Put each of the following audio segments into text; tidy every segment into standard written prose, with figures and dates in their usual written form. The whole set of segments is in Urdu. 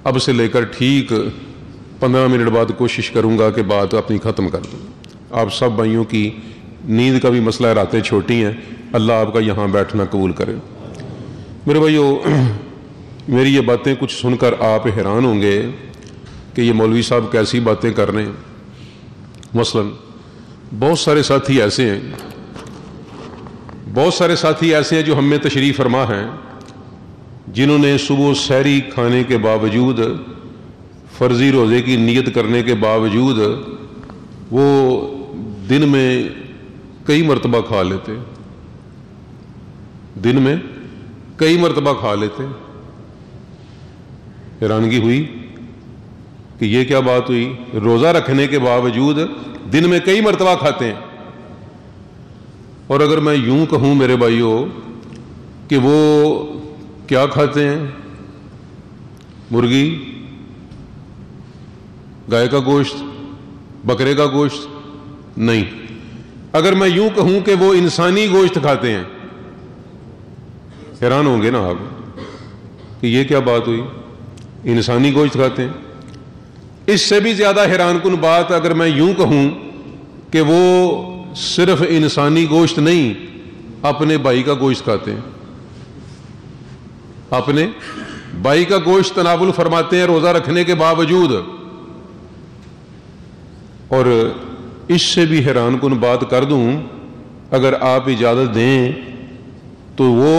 اب سے لے کر ٹھیک 15 منٹ بعد کوشش کروں گا کہ بات اپنی ختم کر دوں. آپ سب بھائیوں کی نیند کا بھی مسئلہ ہے، راتیں چھوٹی ہیں، اللہ آپ کا یہاں بیٹھنا قبول کرے. میرے بھائیو، میری یہ باتیں کچھ سن کر آپ حیران ہوں گے کہ یہ مولوی صاحب کیسی باتیں کر رہے ہیں. مثلا بہت سارے ساتھی ایسے ہیں جو ہم میں تشریف فرما ہیں، جنہوں نے صبح سحری کھانے کے باوجود، فرضی روزے کی نیت کرنے کے باوجود وہ دن میں کئی مرتبہ کھا لیتے، دن میں کئی مرتبہ کھا لیتے. حیرانگی ہوئی کہ یہ کیا بات ہوئی، روزہ رکھنے کے باوجود دن میں کئی مرتبہ کھاتے ہیں. اور اگر میں یوں کہوں میرے بھائیوں کہ وہ کیا کھاتے ہیں، مرغی، گائے کا گوشت، بکرے کا گوشت؟ نہیں. اگر میں یوں کہوں کہ وہ انسانی گوشت کھاتے ہیں، حیران ہوں گے نا آپ کہ یہ کیا بات ہوئی، انسانی گوشت کھاتے ہیں. اس سے بھی زیادہ حیران کن بات اگر میں یوں کہوں کہ وہ صرف انسانی گوشت نہیں، اپنے بھائی کا گوشت کھاتے ہیں، اپنے بھائی کا گوشت تناول فرماتے ہیں روزہ رکھنے کے باوجود. اور اس سے بھی حیران کن بات کر دوں، اگر آپ اجازت دیں تو وہ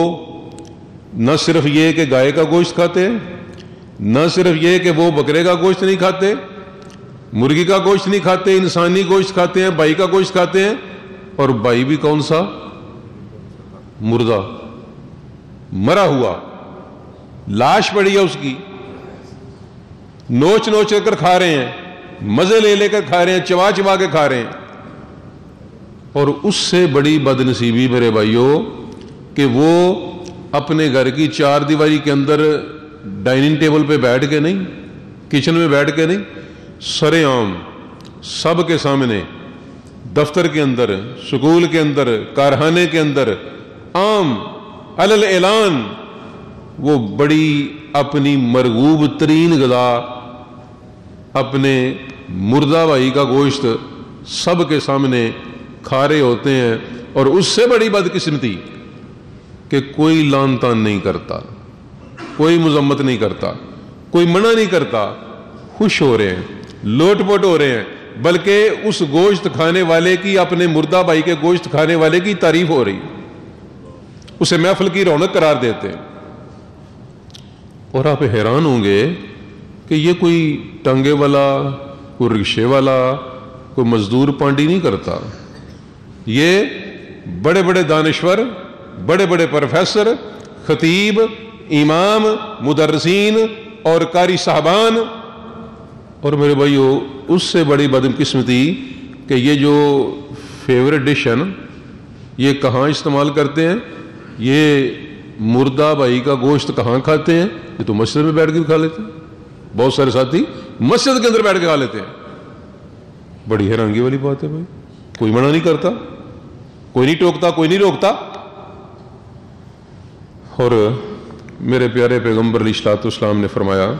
نہ صرف یہ کہ گائے کا گوشت کھاتے ہیں، نہ صرف یہ کہ وہ بکرے کا گوشت نہیں کھاتے، مرغی کا گوشت نہیں کھاتے، انسانی گوشت کھاتے ہیں، بھائی کا گوشت کھاتے ہیں. اور بھائی بھی کون سا؟ مردہ، مرا ہوا، لاش پڑی ہے اس کی، نوچ نوچ کر کھا رہے ہیں، مزے لے لے کر کھا رہے ہیں، چبا چبا کے کھا رہے ہیں. اور اس سے بڑی بدنصیبی میرے بھائیوں کہ وہ اپنے گھر کی چار دیواری کے اندر ڈائننگ ٹیبل پہ بیٹھ کے نہیں، کچن میں بیٹھ کے نہیں، سرے عام سب کے سامنے، دفتر کے اندر، سکول کے اندر، کارخانے کے اندر، عام علل اعلان وہ بڑی اپنی مرغوب ترین غذا، اپنے مردہ بھائی کا گوشت سب کے سامنے کھا رہے ہوتے ہیں. اور اس سے بڑی بدقسمتی کہ کوئی لان تان نہیں کرتا، کوئی مذمت نہیں کرتا، کوئی منع نہیں کرتا، خوش ہو رہے ہیں، لوٹ پوٹ ہو رہے ہیں، بلکہ اس گوشت کھانے والے کی، اپنے مردہ بھائی کے گوشت کھانے والے کی تعریف ہو رہی، اسے محفل کی رونق قرار دیتے ہیں. اور آپ حیران ہوں گے کہ یہ کوئی ٹانگے والا، کوئی رکشے والا، کوئی مزدور پانڈی نہیں کرتا. یہ بڑے بڑے دانشور، بڑے بڑے پروفیسر، خطیب، امام، مدرسین اور قاری صاحبان. اور میرے بھائیو، اس سے بڑی بدقسمتی کہ یہ جو فیوریٹ ڈش ہے نا، یہ کہاں استعمال کرتے ہیں، یہ مردہ بھائی کا گوشت کہاں کھاتے ہیں؟ یہ تو مسجد میں بیٹھ کے کھا لیتے ہیں. بہت سارے ساتھی مسجد کے اندر بیٹھ کے کھا لیتے ہیں. بڑی حیرانگی والی بات ہے بھائی. کوئی منع نہیں کرتا، کوئی نہیں ٹوکتا، کوئی نہیں روکتا. اور میرے پیارے پیغمبر علیہ الصلوۃ والسلام نے فرمایا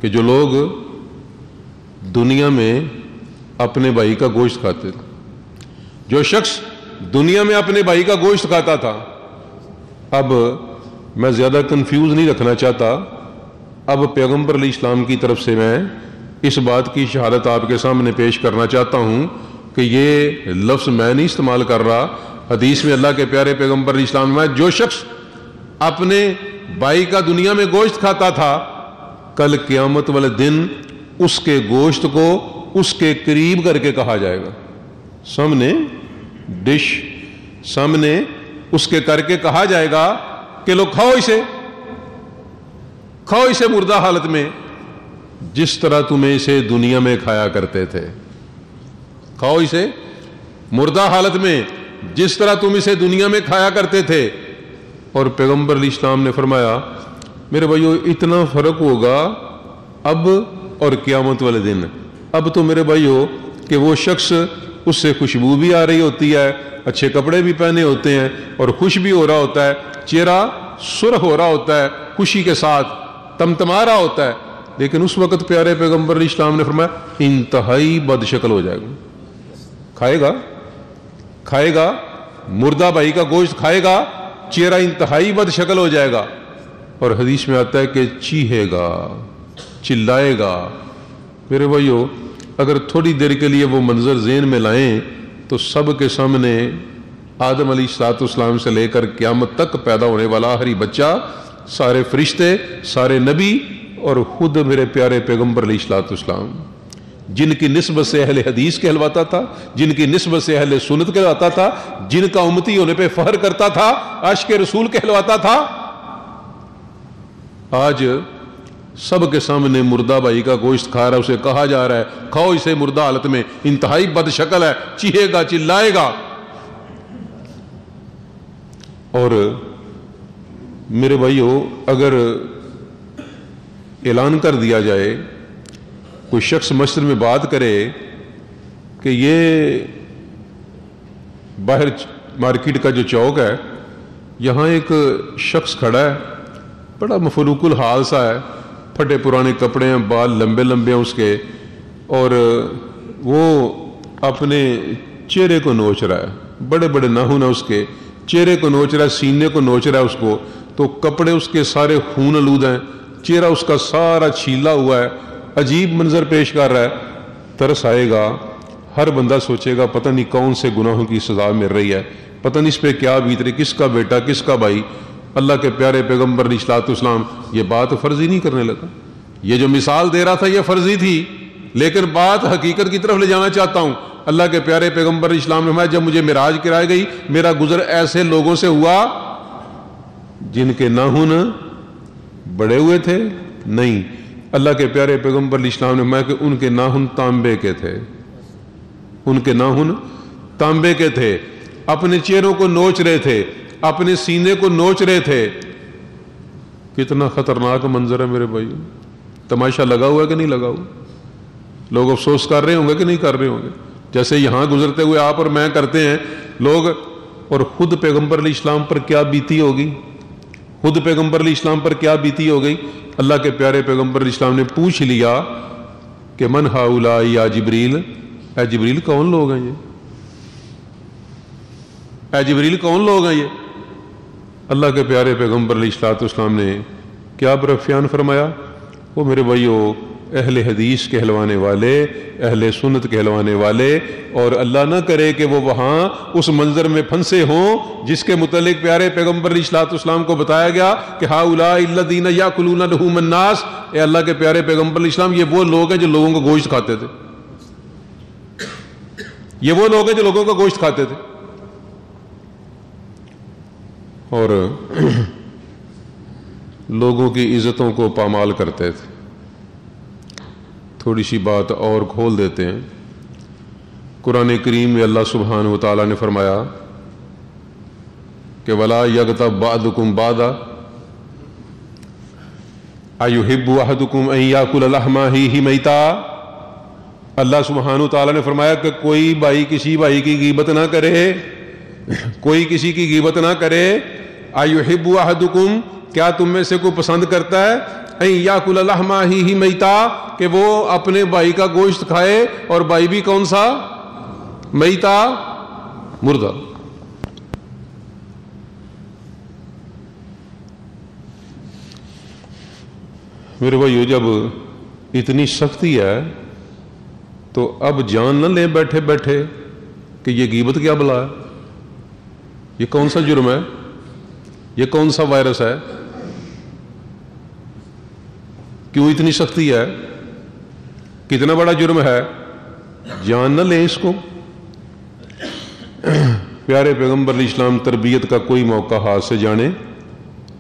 کہ جو لوگ دنیا میں اپنے بھائی کا گوشت کھاتے تھے، جو شخص دنیا میں اپنے بھائی کا گوشت کھاتا تھا، اب میں زیادہ کنفیوز نہیں رکھنا چاہتا، اب پیغمبر علیہ السلام کی طرف سے میں اس بات کی شہادت آپ کے سامنے پیش کرنا چاہتا ہوں کہ یہ لفظ میں نہیں استعمال کر رہا. حدیث میں اللہ کے پیارے پیغمبر علیہ السلام میں جو شخص اپنے بھائی کا دنیا میں گوشت کھاتا تھا، کل قیامت والے دن اس کے گوشت کو اس کے قریب کر کے کہا جائے گا، سامنے ڈش سامنے اس کے کر کے کہا جائے گا کہ لو کھاؤ اسے مردہ حالت میں، جس طرح تمہیں اسے دنیا میں کھایا کرتے تھے. کھاؤ اسے مردہ حالت میں جس طرح تم اسے دنیا میں کھایا کرتے تھے. اور پیغمبر علیہ السلام نے فرمایا میرے بھائیو اتنا فرق ہوگا اب اور قیامت والے دن. اب تو میرے بھائیو کہ وہ شخص اس سے خوشبو بھی آ رہی ہوتی ہے، اچھے کپڑے بھی پہنے ہوتے ہیں اور خوش بھی ہو رہا ہوتا ہے، چہرہ سرخ ہو رہا ہوتا ہے خوشی کے ساتھ، تمتما رہا ہوتا ہے، لیکن اس وقت پیارے پیغمبر علیہ السلام نے فرمایا انتہائی بد شکل ہو جائے گا، کھائے گا مردہ بھائی کا گوشت کھائے گا، چہرہ انتہائی بد شکل ہو جائے گا، اور حدیث میں آتا ہے کہ چیخے گا، چلائے گا۔ میرے بھائیو، اگر تھوڑی دیر کے لیے وہ منظر ذہن میں لائیں تو سب کے سامنے آدم علیہ الصلوۃ والسلام سے لے کر قیامت تک پیدا ہونے والا آخری بچہ، سارے فرشتے، سارے نبی، اور خود میرے پیارے پیغمبر علیہ الصلوۃ والسلام، جن کی نسبت سے اہل حدیث کہلواتا تھا، جن کی نسبت سے اہل سنت کہلواتا تھا، جن کا امتی ہونے پہ فخر کرتا تھا، عاشق رسول کہلواتا تھا، آج سب کے سامنے مردہ بھائی کا گوشت کھا رہا ہے، اسے کہا جا رہا ہے کھاؤ اسے مردہ حالت میں، انتہائی بد شکل ہے، چیخے گا، چلائے گا۔ اور میرے بھائیو، اگر اعلان کر دیا جائے، کوئی شخص مسجد میں بات کرے کہ یہ باہر مارکیٹ کا جو چوک ہے، یہاں ایک شخص کھڑا ہے، بڑا مفروق الحال سا ہے، پھٹے پرانے کپڑے ہیں، بال لمبے لمبے ہیں اس کے، اور وہ اپنے چہرے کو نوچ رہا ہے، بڑے بڑے ناخن ہیں اس کے، چہرے کو نوچ رہا ہے، سینے کو نوچ رہا ہے اس کو، تو کپڑے اس کے سارے خون آلود ہیں، چہرہ اس کا سارا چھیلا ہوا ہے، عجیب منظر پیش کر رہا ہے۔ ترس آئے گا، ہر بندہ سوچے گا پتہ نہیں کون سے گناہوں کی سزا مل رہی ہے، پتہ نہیں اس پہ کیا بیت رہی، کس کا بیٹا، کس کا بھائی۔ اللہ کے پیارے پیغمبر علیہ الصلوۃ والسلام یہ بات فرضی نہیں کرنے لگا، یہ جو مثال دے رہا تھا یہ فرضی تھی، لیکن بات حقیقت کی طرف لے جانا چاہتا ہوں۔ اللہ کے پیارے پیغمبر علیہ السلام نے فرمایا جب مجھے معراج کرائی گئی، میرا گزر ایسے لوگوں سے ہوا جن کے ناخن بڑے ہوئے تھے؟ نہیں، اللہ کے پیارے پیغمبر علیہ السلام نے فرمایا کہ ان کے ناخن تانبے کے تھے، ان کے ناخن تانبے کے تھے، اپنے چہروں کو نوچ رہے تھے، اپنے سینے کو نوچ رہے تھے۔ کتنا خطرناک منظر ہے میرے بھائی، تماشا لگا ہوا ہے کہ نہیں لگا ہوا؟ لوگ افسوس کر رہے ہوں گے کہ نہیں کر رہے ہوں گے؟ جیسے یہاں گزرتے ہوئے آپ اور میں کرتے ہیں لوگ، اور خود پیغمبر علیہ السلام پر کیا بیتی ہوگی، خود پیغمبر علیہ السلام پر کیا بیتی ہو گئی۔ اللہ کے پیارے پیغمبر علیہ السلام نے پوچھ لیا کہ من ہؤلاء یا جبریل، اے جبریل کون لوگ ہیں یہ، اے جبریل کون لوگ ہیں یہ؟ اللہ کے پیارے پیغمبر علیہ الصلوۃ والسلام نے کیا برفیان فرمایا؟ وہ میرے بھائیو اہل حدیث کہلوانے والے، اہل سنت کہلوانے والے، اور اللہ نہ کرے کہ وہ وہاں اس منظر میں پھنسے ہوں جس کے متعلق پیارے پیغمبر علیہ الصلوۃ والسلام کو بتایا گیا کہ ہؤلاء الذین یاکلون لحوم الناس، اے اللہ کے پیارے پیغمبر علیہ السلام، یہ وہ لوگ ہیں جو لوگوں کا گوشت کھاتے تھے، یہ وہ لوگ ہیں جو لوگوں کا گوشت کھاتے تھے۔ اور لوگوں کی عزتوں کو پامال کرتے تھے۔ تھوڑی سی بات اور کھول دیتے ہیں، قرآن کریم میں اللہ سبحانہ و تعالیٰ نے فرمایا کہ وَلَا يَغْتَبْ بَعْضُكُمْ بَعْضًا أَيُحِبُّ أَحَدُكُمْ أَن يَأْكُلَ لَحْمَ أَخِيهِ مَيْتًا۔ اللہ سبحانہ و تعالیٰ نے فرمایا کہ کوئی بھائی کسی بھائی کی غیبت نہ کرے، کوئی کسی کی غیبت نہ کرے۔ أَيُحِبُّ أَحَدُكُمْ، کیا تم میں سے کوئی پسند کرتا ہے أَن يَأْكُلَ لَحْمَ أَخِيهِ مَيْتًا، کہ وہ اپنے بھائی کا گوشت کھائے، اور بھائی بھی کون سا؟ میتا، مردہ۔ میرے بھائیو جب اتنی سختی ہے تو اب جان نہ لیں بیٹھے بیٹھے کہ یہ غیبت کیا بلا ہے، یہ کون سا جرم ہے، یہ کون سا وائرس ہے، کیوں اتنی سختی ہے، کتنا بڑا جرم ہے، جان نہ لیں اس کو۔ پیارے پیغمبر علیہ السلام تربیت کا کوئی موقع ہاتھ سے جانے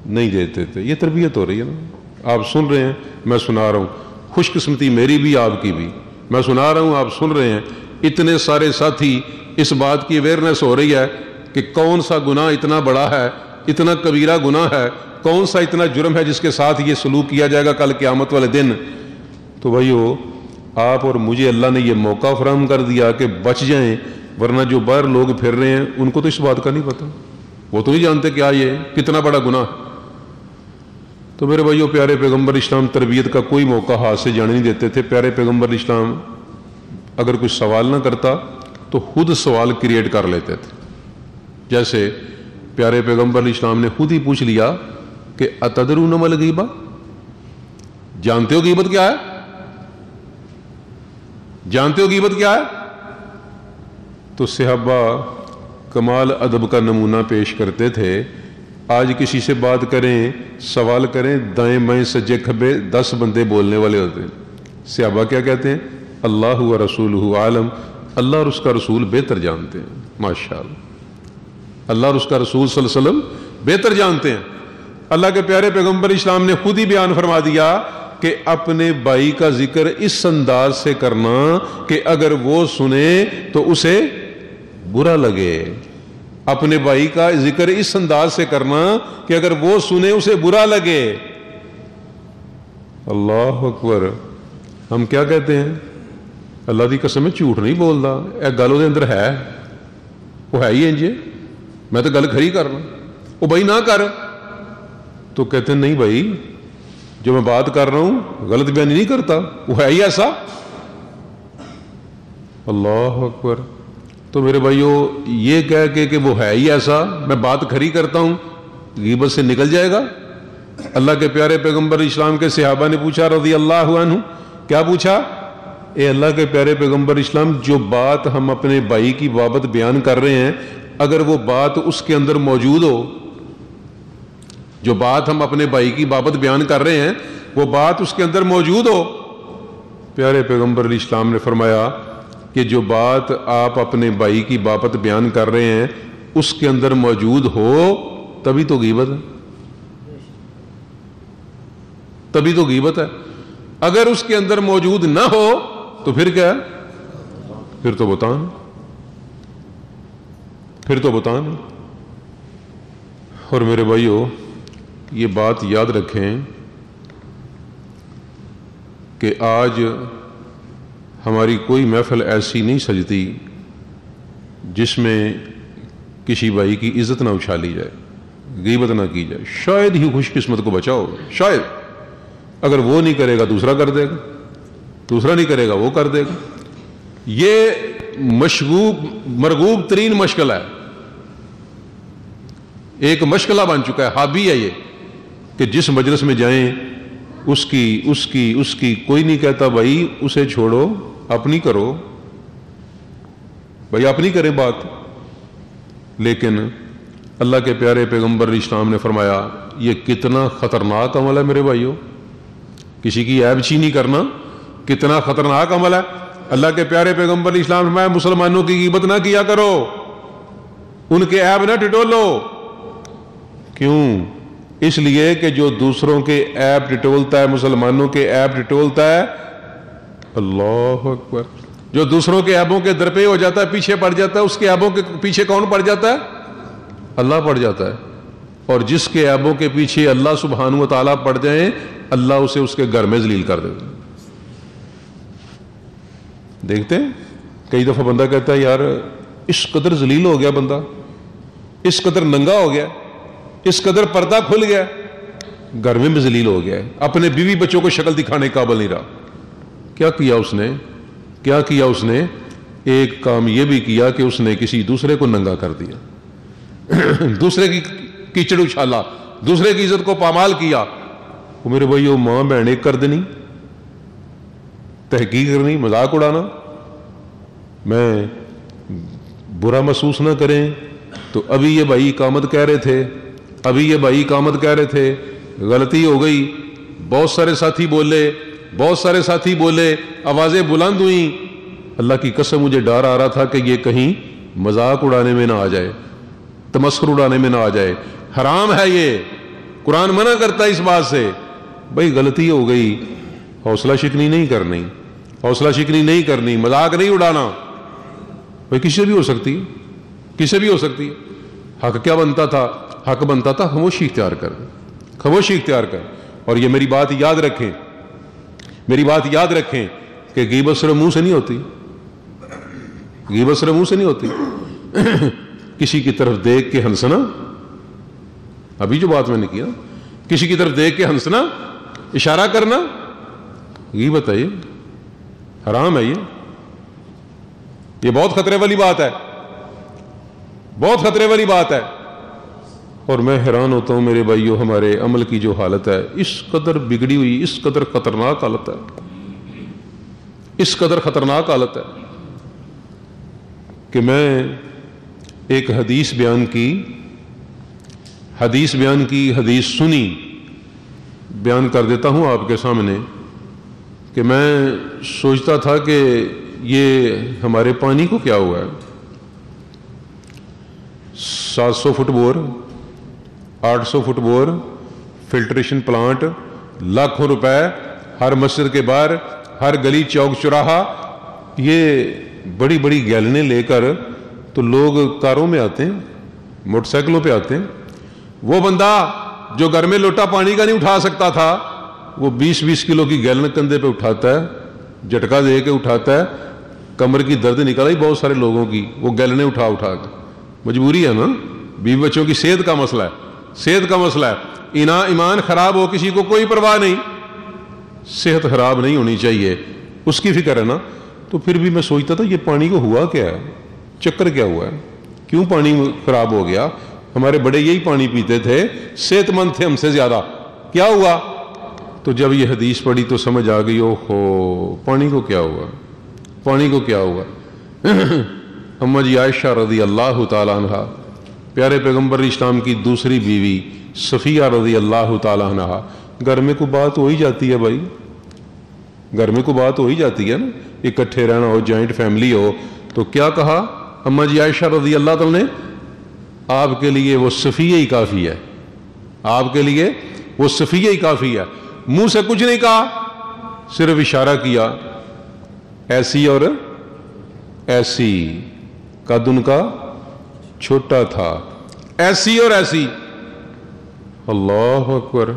نہیں دیتے تھے۔ یہ تربیت ہو رہی ہے نا، آپ سن رہے ہیں، میں سنا رہا ہوں، خوش قسمتی میری بھی آپ کی بھی، میں سنا رہا ہوں آپ سن رہے ہیں، اتنے سارے ساتھی اس بات کی اویئرنیس ہو رہی ہے کہ کون سا گناہ اتنا بڑا ہے، اتنا کبیرہ گناہ ہے، کون سا اتنا جرم ہے جس کے ساتھ یہ سلوک کیا جائے گا کل قیامت والے دن۔ تو بھائیو آپ اور مجھے اللہ نے یہ موقع فراہم کر دیا کہ بچ جائیں، ورنہ جو باہر لوگ پھر رہے ہیں ان کو تو اس بات کا نہیں پتہ، وہ تو نہیں جانتے کہ یہ کتنا بڑا گناہ۔ تو میرے بھائیوں پیارے پیغمبر اسلام تربیت کا کوئی موقع ہاتھ سے جانے نہیں دیتے تھے. پیارے پیغمبر اسلام اگر کوئی سوال نہ کرتا تو خود سوال کریٹ کر لیتے تھے. جیسے پیارے پیغمبر اسلام نے خود ہی پوچھ لیا کہ اتدرون ما الغیبہ، جانتے ہو غیبت کیا ہے؟ جانتے ہو غیبت کیا ہے؟ تو صحابہ کمال ادب کا نمونہ پیش کرتے تھے. آج کسی سے بات کریں، سوال کریں، دائیں بائیں سجے کھبے 10 بندے بولنے والے ہوتے ہیں. صحابہ کیا کہتے ہیں؟ اللہ و رسولہ عالم، اللہ اور اس کا رسول بہتر جانتے ہیں. ماشاءاللہ، اللہ اور اس کا رسول صلی اللہ علیہ وسلم بہتر جانتے ہیں. اللہ کے پیارے پیغمبر اسلام نے خود ہی بیان فرما دیا کہ اپنے بھائی کا ذکر اس انداز سے کرنا کہ اگر وہ سنے تو اسے برا لگے. اپنے بھائی کا ذکر اس انداز سے کرنا کہ اگر وہ سنے اسے برا لگے. اللہ اکبر. ہم کیا کہتے ہیں؟ اللہ دی قسم ہے جھوٹ نہیں بولتا، اے گل وہ اندر ہے، وہ ہے ہی انج، میں تو گل کھری کر رہا ہوں. وہ بھائی نہ کر، تو کہتے ہیں نہیں بھائی جو میں بات کر رہا ہوں غلط بیانی نہیں کرتا، وہ ہے ہی ایسا. اللہ اکبر. تو میرے بھائیو یہ کہہ کے کہ وہ ہے ہی ایسا، میں بات کھری کرتا ہوں، غیبت سے نکل جائے گا. اللہ کے پیارے پیغمبر اسلام کے صحابہ نے پوچھا رضی اللہ عنہ، کیا پوچھا؟ اے اللہ کے پیارے پیغمبر اسلام، جو بات ہم اپنے بھائی کی بابت بیان کر رہے ہیں اگر وہ بات اس کے اندر موجود ہو، جو بات ہم اپنے بھائی کی بابت بیان کر رہے ہیں وہ بات اس کے اندر موجود ہو. پیارے پیغمبر اسلام نے فرمایا کہ جو بات آپ اپنے بھائی کی بابت بیان کر رہے ہیں اس کے اندر موجود ہو تبھی تو غیبت ہے، تبھی تو غیبت ہے. اگر اس کے اندر موجود نہ ہو تو پھر کیا ہے؟ پھر تو بہتان، پھر تو بہتان. اور میرے بھائیو یہ بات یاد رکھیں کہ آج ہماری کوئی محفل ایسی نہیں سجتی جس میں کسی بھائی کی عزت نہ اچھالی جائے، غیبت نہ کی جائے. شاید ہی خوش قسمت کو بچاؤ، شاید. اگر وہ نہیں کرے گا دوسرا کر دے گا، دوسرا نہیں کرے گا وہ کر دے گا. یہ مرغوب ترین مشغلہ ہے، ایک مشغلہ بن چکا ہے، ہابی ہے یہ، کہ جس مجلس میں جائیں اس کی کوئی نہیں کہتا بھائی اسے چھوڑو، اپنی کرو، بھائی اپنی کریں بات. لیکن اللہ کے پیارے پیغمبر اسلام نے فرمایا یہ کتنا خطرناک عمل ہے میرے بھائیوں. کسی کی عیب چینی کرنا کتنا خطرناک عمل ہے. اللہ کے پیارے پیغمبر اسلام نے فرمایا مسلمانوں کی غیبت نہ کیا کرو، ان کے عیب نہ ٹٹولو. کیوں؟ اس لیے کہ جو دوسروں کے عیب ٹٹولتا ہے، مسلمانوں کے عیب ٹٹولتا ہے، اللہ اکبر، جو دوسروں کے عیبوں کے درپے ہو جاتا ہے، پیچھے پڑ جاتا ہے، اس کے عیبوں کے پیچھے کون پڑ جاتا ہے؟ اللہ پڑ جاتا ہے. اور جس کے عیبوں کے پیچھے اللہ سبحانہ و تعالیٰ پڑ جائیں اللہ اسے اس کے گھر میں ذلیل کر دیتا. دیکھتے ہیں کئی دفعہ بندہ کہتا ہے یار اس قدر ذلیل ہو گیا بندہ، اس قدر ننگا ہو گیا، اس قدر پردہ کھل گیا، گھر میں بھی ذلیل ہو گیا ہے، اپنے بیوی بچوں کو شکل دکھانے قابل نہیں رہا. کیا کیا اس نے؟ کیا کیا اس نے؟ ایک کام یہ بھی کیا کہ اس نے کسی دوسرے کو ننگا کر دیا، دوسرے کی کیچڑ اچھالا، دوسرے کی عزت کو پامال کیا. وہ میرے بھائیو ماں بہن ایک کر دینی، تحقیق کرنی، مذاق اڑانا، میں برا محسوس نہ کریں. تو ابھی یہ بھائی اقامت کہہ رہے تھے، ابھی یہ بھائی اقامت کہہ رہے تھے، غلطی ہو گئی، بہت سارے ساتھی بولے، بہت سارے ساتھی بولے، آوازیں بلند ہوئیں. اللہ کی قسم مجھے ڈر آ رہا تھا کہ یہ کہیں مذاق اڑانے میں نہ آ جائے، تمسخر اڑانے میں نہ آ جائے. حرام ہے یہ، قرآن منع کرتا ہے اس بات سے. بھائی غلطی ہو گئی، حوصلہ شکنی نہیں کرنی، حوصلہ شکنی نہیں کرنی، مذاق نہیں اڑانا. بھائی کسی سے بھی ہو سکتی ہے، کسی سے بھی ہو سکتی ہے. حق کیا بنتا تھا؟ حق بنتا تھا خاموشی اختیار کر، خاموشی اختیار کر. اور یہ میری بات یاد رکھیں، میری بات یاد رکھیں کہ غیبت صرف منہ سے نہیں ہوتی، غیبت صرف منہ سے نہیں ہوتی. کسی کی طرف دیکھ کے ہنسنا، ابھی جو بات میں نے کیا، کسی کی طرف دیکھ کے ہنسنا، اشارہ کرنا، یہ بتائیے حرام ہے یہ بہت خطرے والی بات ہے، بہت خطرے والی بات ہے۔ اور میں حیران ہوتا ہوں میرے بھائیوں، ہمارے عمل کی جو حالت ہے، اس قدر بگڑی ہوئی، اس قدر خطرناک حالت ہے، اس قدر خطرناک حالت ہے کہ میں ایک حدیث بیان کی، حدیث سنی، بیان کر دیتا ہوں آپ کے سامنے، کہ میں سوچتا تھا کہ یہ ہمارے پانی کو کیا ہوا ہے۔ 700 feet bore, 800 feet bore, filtration plant, لاکھوں روپے ہر مسجد کے باہر، ہر گلی چوک چوراہا، یہ بڑی بڑی گیلنیں لے کر تو لوگ کاروں میں آتے ہیں، موٹر سائیکلوں پہ آتے ہیں۔ وہ بندہ جو گھر میں لوٹا پانی کا نہیں اٹھا سکتا تھا، وہ 20-20 کلو کی گیلن کندھے پہ اٹھاتا ہے، جھٹکا دے کے اٹھاتا ہے، کمر کی درد نکل آئی بہت سارے لوگوں کی، وہ گیلنیں اٹھا کے، مجبوری ہے نا، بیوی بچوں کی صحت کا مسئلہ ہے، صحت کا مسئلہ ہے، ایمان خراب ہو کسی کو کوئی پرواہ نہیں، صحت خراب نہیں ہونی چاہیے، اس کی فکر ہے نا۔ تو پھر بھی میں سوچتا تھا یہ پانی کو ہوا کیا ہے، چکر کیا ہوا ہے، کیوں پانی خراب ہو گیا؟ ہمارے بڑے یہی پانی پیتے تھے، صحت مند تھے ہم سے زیادہ، کیا ہوا؟ تو جب یہ حدیث پڑھی تو سمجھ آ گئی، اوہو پانی کو کیا ہوا، پانی کو کیا ہوا۔ اما جی عائشہ رضی اللہ تعالیٰ عنہ، پیارے پیغمبر اسلام کی دوسری بیوی صفیہ رضی اللہ تعالیٰ عنہ، گھر میں کوئی بات ہو ہی جاتی ہے بھائی، گھر میں کوئی بات ہو ہی جاتی ہے نا، اکٹھے رہنا ہو، جوائنٹ فیملی ہو، تو کیا کہا اما جی عائشہ رضی اللہ تعالیٰ نے؟ آپ کے لیے وہ صفیہ ہی کافی ہے، آپ کے لیے وہ صفیہ ہی کافی ہے۔ منہ سے کچھ نہیں کہا، صرف اشارہ کیا، ایسی اور ایسی، قد ان کا چھوٹا تھا، ایسی اور ایسی۔ اللہ اکبر۔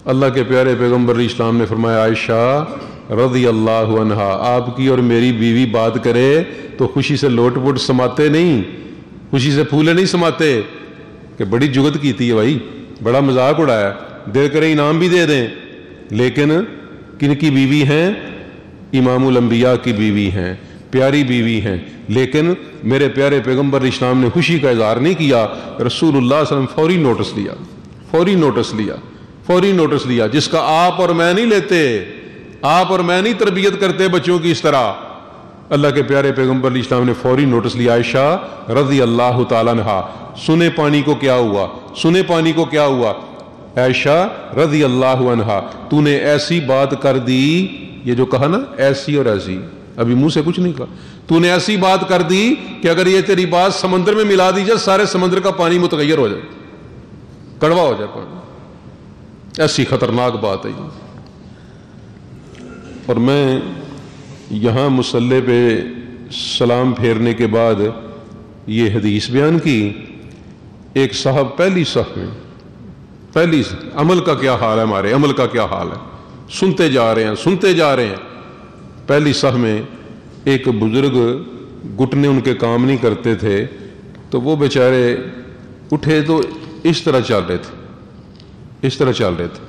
اللہ کے پیارے پیغمبر اسلام نے فرمایا، عائشہ رضی اللہ عنہ، آپ کی اور میری بیوی بات کرے تو خوشی سے لوٹ پوٹ سماتے نہیں، خوشی سے پھولے نہیں سماتے، کہ بڑی جگت کی تھی ہے بھائی، بڑا مذاق اڑایا، دل کرے انعام بھی دے دیں، لیکن کن کی بیوی ہیں؟ امام الانبیاء کی بیوی ہیں، پیاری بیوی ہیں، لیکن میرے پیارے پیغمبر اسلام نے خوشی کا اظہار نہیں کیا، رسول اللہ صلی اللہ علیہ وسلم فوری نوٹس لیا، فوری نوٹس لیا، فوری نوٹس لیا، جس کا آپ اور میں نہیں لیتے، آپ اور میں نہیں تربیت کرتے بچوں کی اس طرح۔ اللہ کے پیارے پیغمبر اسلام نے فوری نوٹس لیا، عائشہ رضی اللہ تعالیٰ عنہا، سنے پانی کو کیا ہوا، سنے پانی کو کیا ہوا، عائشہ رضی اللہ عنہا، تو نے ایسی بات کر دی، یہ جو کہا نا ایسی اور ایسی، ابھی منہ سے کچھ نہیں کہا، تو نے ایسی بات کر دی کہ اگر یہ تیری بات سمندر میں ملا دی جائے، سارے سمندر کا پانی متغیر ہو جائے، کڑوا ہو جائے پانی، ایسی خطرناک بات ہے یہ۔ اور میں یہاں مصلی پہ سلام پھیرنے کے بعد یہ حدیث بیان کی، ایک صاحب پہلی صف میں، پہلی عمل کا کیا حال ہے، ہمارے عمل کا کیا حال ہے، سنتے جا رہے ہیں، سنتے جا رہے ہیں، پہلی صف میں ایک بزرگ گھٹنے ان کے کام نہیں کرتے تھے، تو وہ بیچارے اٹھے تو اس طرح چل رہے تھے، اس طرح چل رہے تھے،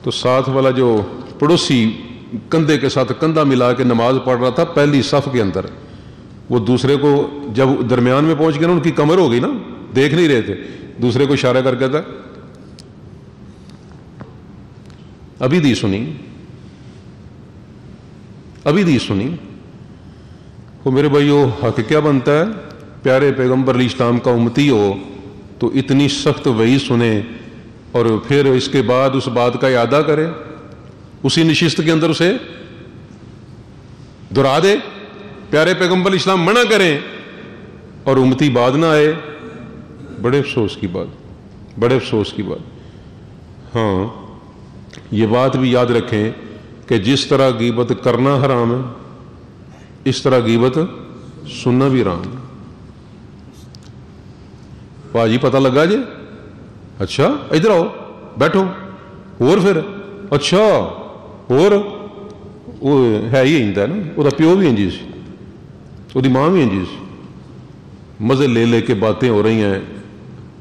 تو ساتھ والا جو پڑوسی کندھے کے ساتھ کندھا ملا کے نماز پڑھ رہا تھا پہلی صف کے اندر، وہ دوسرے کو جب درمیان میں پہنچ گیا نا، ان کی کمر ہو گئی نا، دیکھ نہیں رہے تھے، دوسرے کو اشارہ کر کے تھا، ابھی دی سنی، ابھی دی سنی۔ وہ میرے بھائیو، حق کیا بنتا ہے؟ پیارے پیغمبر علیہ السلام کا امتی ہو تو اتنی سخت وحی سنے اور پھر اس کے بعد اس بات کا اعادہ کرے، اسی نشست کے اندر اسے دہرا دے، پیارے پیغمبر علیہ السلام منع کریں اور امتی بعد نہ آئے، بڑے افسوس کی بات، بڑے افسوس کی بات۔ ہاں یہ بات بھی یاد رکھیں کہ جس طرح غیبت کرنا حرام ہے، اس طرح غیبت سننا بھی حرام ہے۔ باجی پتہ لگا جی؟ اچھا ادھر آؤ بیٹھو، اور پھر اچھا، اور وہ ہے ہی ہے نا، وہ پیو بھی انجی سی، وہ ماں بھی انجی سی، مزے لے لے کے باتیں ہو رہی ہیں،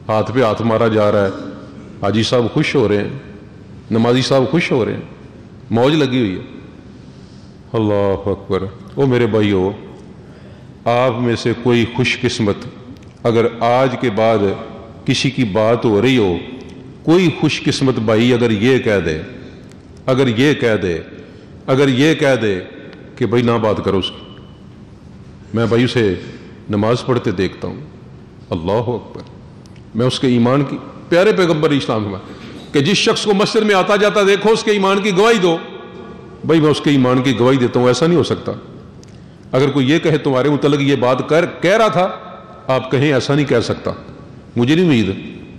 ہاتھ پہ ہاتھ مارا جا رہا ہے، حاجی صاحب خوش ہو رہے ہیں، نمازی صاحب خوش ہو رہے ہیں، موج لگی ہوئی ہے۔ اللہ اکبر۔ او میرے بھائیو، آپ میں سے کوئی خوش قسمت اگر آج کے بعد کسی کی بات ہو رہی ہو، کوئی خوش قسمت بھائی اگر یہ کہہ دے کہ بھائی نہ بات کرو اس کی، میں بھائی اسے نماز پڑھتے دیکھتا ہوں، اللہ اکبر، میں اس کے ایمان کی، پیارے پیغمبر اسلام میں کہ جس شخص کو مسجد میں آتا جاتا دیکھو اس کے ایمان کی گواہی دو، بھائی میں اس کے ایمان کی گواہی دیتا ہوں، ایسا نہیں ہو سکتا۔ اگر کوئی یہ کہے تمہارے متعلق یہ بات کہہ رہا تھا، آپ کہیں ایسا نہیں کہہ سکتا، مجھے نہیں امید،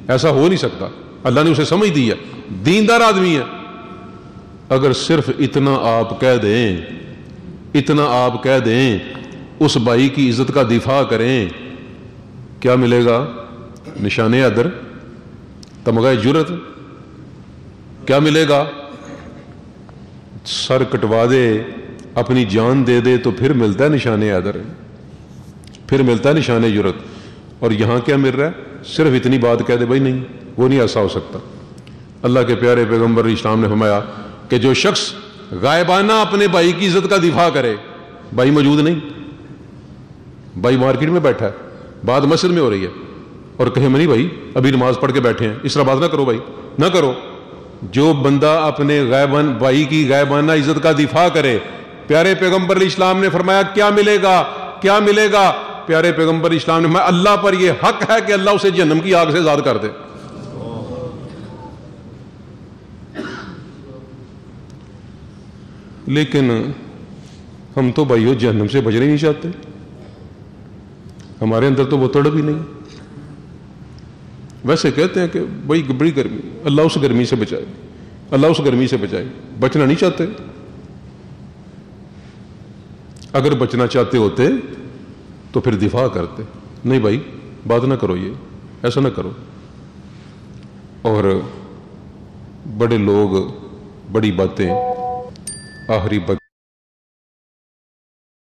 ایسا ہو نہیں سکتا، اللہ نے اسے سمجھ دی ہے، دیندار آدمی ہے۔ اگر صرف اتنا آپ کہہ دیں اس بھائی کی عزت کا دفاع کریں، کیا ملے گا؟ نشان عدر، تمغہ جرت، کیا ملے گا؟ سر کٹوا دے، اپنی جان دے دے تو پھر ملتا ہے نشان عدر، پھر ملتا ہے نشان جرت۔ اور یہاں کیا مل رہا ہے؟ صرف اتنی بات کہہ دے، بھائی نہیں، وہ نہیں ایسا ہو سکتا۔ اللہ کے پیارے پیغمبر اسلام نے فرمایا کہ جو شخص غائبانہ اپنے بھائی کی عزت کا دفاع کرے، بھائی موجود نہیں، بھائی مارکیٹ میں بیٹھا ہے، بات مسجد میں ہو رہی ہے، اور کہے منی بھائی ابھی نماز پڑھ کے بیٹھے ہیں، اس طرح بات نہ کرو بھائی، نہ کرو۔ جو بندہ اپنے بھائی کی غائبانہ عزت کا دفاع کرے، پیارے پیغمبر اسلام نے فرمایا کیا ملے گا؟ کیا ملے گا؟ پیارے پیغمبر اسلام نے فرمایا اللہ پر یہ حق ہے کہ اللہ اسے جہنم کی آگ سے آزاد کر دے۔ لیکن ہم تو بھائیو جہنم سے بچنا ہی نہیں چاہتے، ہمارے اندر تو وہ تڑپ ہی نہیں۔ ویسے کہتے ہیں کہ بھائی بڑی گرمی، اللہ اس گرمی سے بچائے، اللہ اس گرمی سے بچائے، بچنا نہیں چاہتے۔ اگر بچنا چاہتے ہوتے تو پھر دفاع کرتے، نہیں بھائی بات نہ کرو، یہ ایسا نہ کرو۔ اور بڑے لوگ بڑی باتیں، آخری